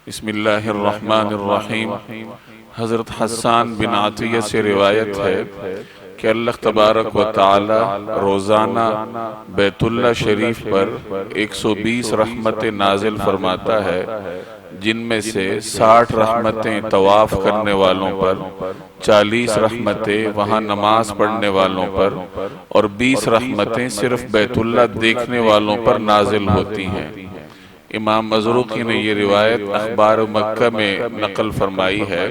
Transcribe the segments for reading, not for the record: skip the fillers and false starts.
بسم اللہ الرحمن الرحیم۔ حضرت حسان بن عطیہ سے روایت ہے کہ اللہ تبارک و تعالی روزانہ بیت اللہ شریف پر 120 رحمتیں نازل فرماتا ہے، جن میں سے 60 رحمتیں طواف کرنے والوں پر، 40 رحمتیں وہاں نماز پڑھنے والوں پر اور 20 رحمتیں صرف بیت اللہ دیکھنے والوں پر نازل ہوتی ہیں۔ امام مزروقی نے یہ روایت اخبار مکہ میں نقل فرمائی ہے۔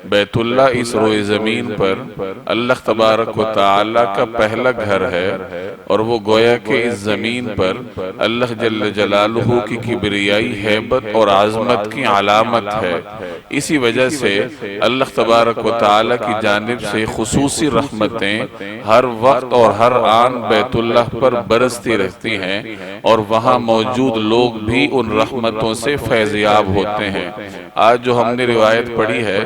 بیت اللہ اس روئے زمین پر اللہ تبارک و تعالی کا پہلا گھر ہے، اور وہ گویا کہ اس زمین پر اللہ جل جلالہ کی کبریائی ہیبت اور عظمت کی علامت ہے۔ اسی وجہ سے اللہ تبارک و تعالی کی جانب سے خصوصی رحمتیں ہر وقت اور ہر آن بیت اللہ پر برستی رہتی ہیں، اور وہاں موجود لوگ بھی ان رحمتوں سے فیضیاب ہوتے ہیں۔ آج جو ہم نے روایت پڑھی ہے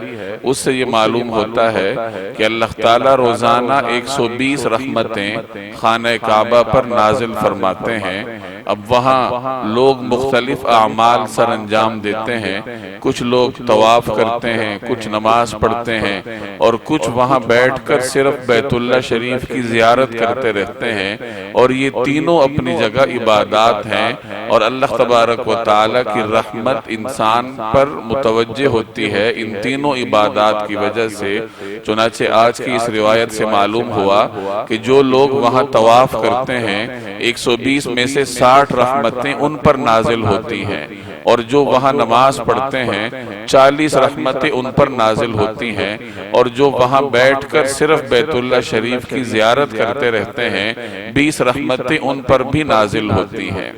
اس سے یہ معلوم ہوتا ہے کہ اللہ تعالیٰ روزانہ 120 رحمتیں خانہ کعبہ پر نازل فرماتے ہیں۔ اب وہاں لوگ مختلف اعمال سر انجام دیتے ہیں، کچھ لوگ طواف کرتے ہیں، کچھ نماز پڑھتے ہیں، اور کچھ وہاں بیٹھ کر صرف بیت اللہ شریف کی زیارت کرتے رہتے ہیں، اور یہ تینوں اپنی جگہ عبادات ہیں، اور اللہ تبارک و تعالیٰ کی رحمت انسان پر متوجہ ہوتی ہے ان تینوں عبادات کی وجہ سے۔ چنانچہ آج کی اس روایت سے معلوم ہوا کہ جو لوگ وہاں طواف کرتے ہیں 120 میں سے 60 رحمتیں ان پر نازل ہوتی ہیں، اور جو وہاں نماز پڑھتے ہیں 40 رحمتیں ان پر نازل ہوتی ہیں، اور جو وہاں بیٹھ کر صرف بیت اللہ شریف کی زیارت کرتے رہتے ہیں 20 رحمتیں ان پر بھی نازل ہوتی ہیں۔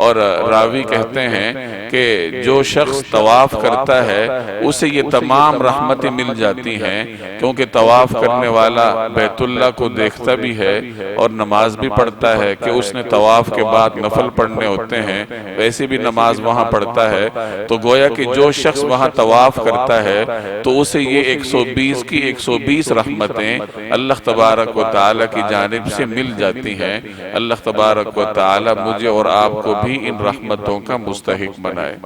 اور راوی کہتے ہیں کہ جو شخص طواف کرتا ہے اسے یہ تمام رحمتیں مل جاتی ہیں، کیونکہ طواف کرنے والا بیت اللہ کو دیکھتا بھی ہے اور نماز بھی پڑھتا ہے کہ اس نے طواف کے بعد نفل پڑھنے ہوتے ہیں، ویسے بھی نماز وہاں پڑھتا ہے۔ تو گویا کہ جو شخص وہاں طواف کرتا ہے تو اسے یہ 120 کی 120 رحمتیں اللہ تبارک و تعالی کی جانب سے مل جاتی ہیں۔ اللہ تبارک و تعالی مجھے اور آپ کو بھی ان رحمتوں کا مستحق بنائے۔